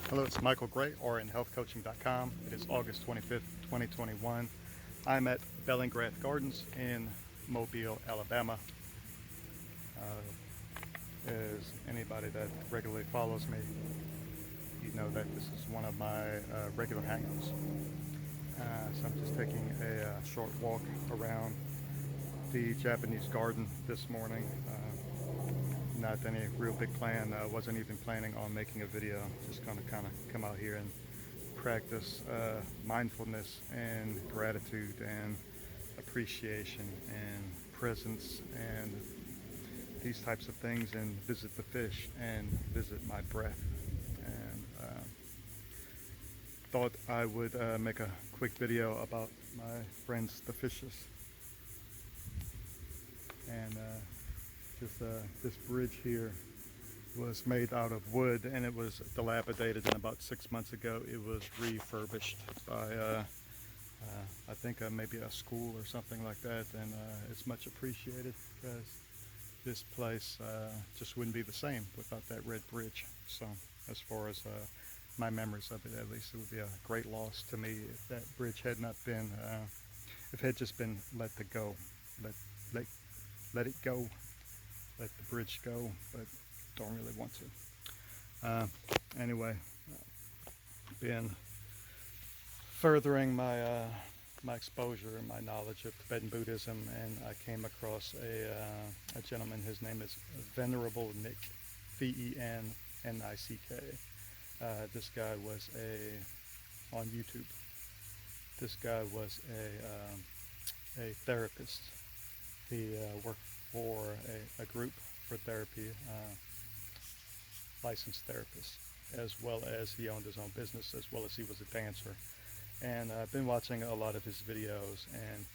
Hello, it's Michael Gray, RNHealthCoaching.com. It is August 25th, 2021. I'm at Bellingrath Gardens in Mobile, Alabama. As anybody that regularly follows me, you know that this is one of my regular hangouts. So I'm just taking a short walk around the Japanese garden this morning. Not any real big plan. Wasn't even planning on making a video. Just gonna kind of come out here and practice mindfulness and gratitude and appreciation and presence and these types of things, and visit the fish and visit my breath. And thought I would make a quick video about my friends the fishes. And this bridge here was made out of wood, and it was dilapidated, and about 6 months ago it was refurbished by I think maybe a school or something like that, and it's much appreciated because this place just wouldn't be the same without that red bridge. So as far as my memories of it, at least, it would be a great loss to me if that bridge had not been if it had just been let it go, let it go, let the bridge go, but don't really want to. Anyway, been furthering my my exposure and my knowledge of Tibetan Buddhism, and I came across a gentleman. His name is Venerable Nick, VEN.NICK. This guy was on YouTube. This guy was a therapist. He worked for a group for therapy, licensed therapist, as well as he owned his own business, as well as he was a dancer. And I've been watching a lot of his videos, and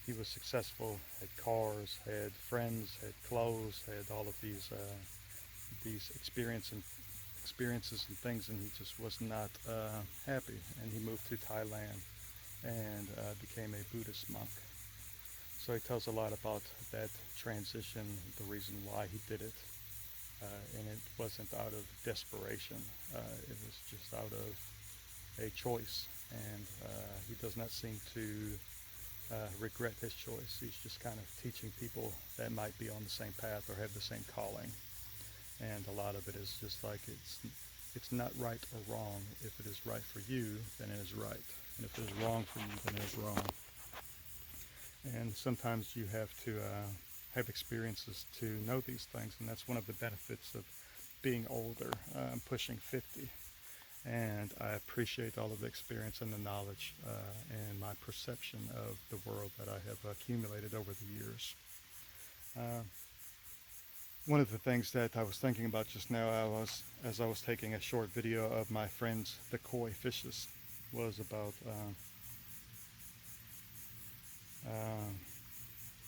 he was successful, had cars, had friends, had clothes, had all of these experiences and things, and he just was not happy. And he moved to Thailand and became a Buddhist monk. So he tells a lot about that transition, the reason why he did it, and it wasn't out of desperation. It was just out of a choice, and he does not seem to regret his choice. He's just kind of teaching people that might be on the same path or have the same calling. And a lot of it is just like it's not right or wrong. If it is right for you, then it is right, and if it is wrong for you, then it is wrong. And sometimes you have to have experiences to know these things, and that's one of the benefits of being older. I'm pushing 50, and I appreciate all of the experience and the knowledge and my perception of the world that I have accumulated over the years. One of the things that I was thinking about just now, as I was taking a short video of my friends the KOY fishes, was about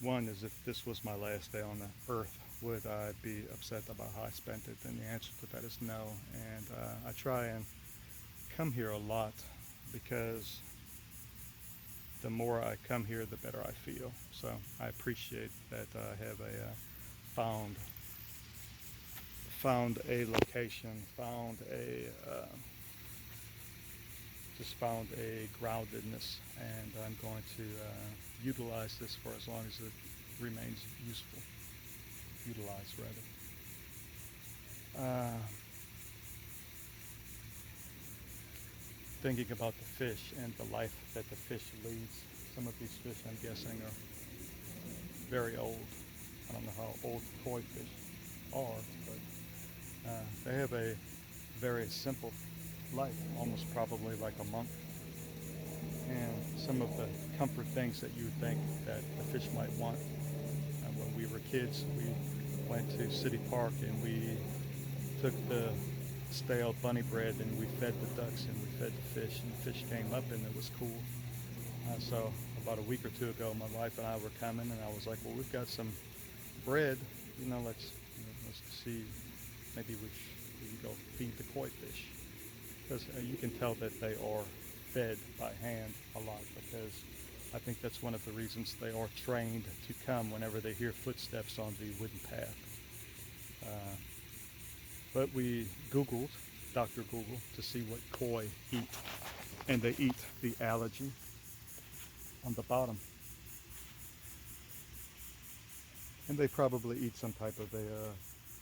one is, if this was my last day on the earth, would I be upset about how I spent it? And the answer to that is no. And I try and come here a lot, because the more I come here, the better I feel. So I appreciate that I have found a location, just found a groundedness, and I'm going to utilize this for as long as it remains useful. Utilize, rather. Thinking about the fish and the life that the fish leads. Some of these fish, I'm guessing, are very old. I don't know how old koi fish are, but they have a very simple life, almost probably like a monk. And some of the comfort things that you would think that the fish might want. When we were kids, we went to City Park and we took the stale bunny bread and we fed the ducks and we fed the fish, and the fish came up and it was cool. So about a week or two ago, my wife and I were coming, and I was like, well, we've got some bread, let's see, maybe we can go feed the koi fish. Because you can tell that they are fed by hand a lot, because I think that's one of the reasons they are trained to come whenever they hear footsteps on the wooden path. But we Googled Dr. Google to see what koi eat. And they eat the algae on the bottom. And they probably eat some type of a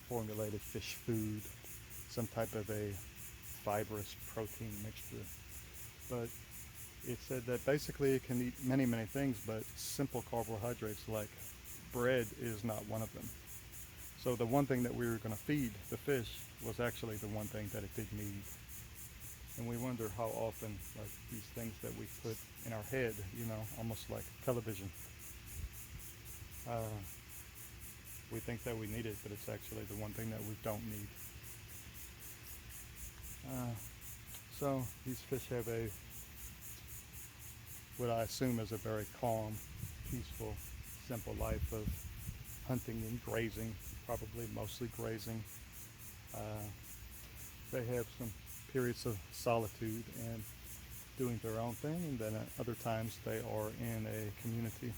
formulated fish food, some type of a fibrous protein mixture. But it said that basically it can eat many, many things, but simple carbohydrates like bread is not one of them. So the one thing that we were going to feed the fish was actually the one thing that it did need. And we wonder how often, like, these things that we put in our head, you know, almost like television, we think that we need it, but it's actually the one thing that we don't need. So these fish have what I assume is a very calm, peaceful, simple life of hunting and grazing, probably mostly grazing. They have some periods of solitude and doing their own thing, and then at other times they are in a community.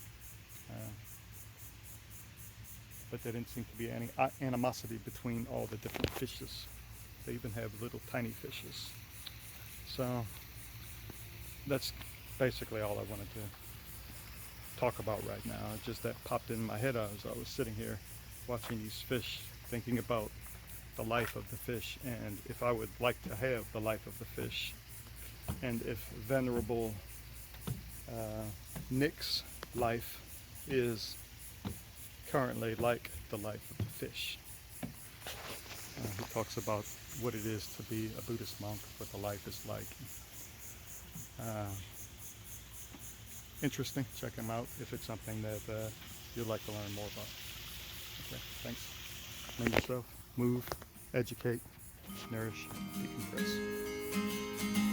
But there didn't seem to be any animosity between all the different fishes. They even have little tiny fishes. So that's basically all I wanted to talk about right now. Just that popped in my head as I was sitting here watching these fish, thinking about the life of the fish, and if I would like to have the life of the fish, and if Venerable Nick's life is currently like the life of the fish. He talks about what it is to be a Buddhist monk, what the life is like. Interesting. Check him out if it's something that you'd like to learn more about. Okay, thanks. Name yourself, move, educate, nourish, decompress.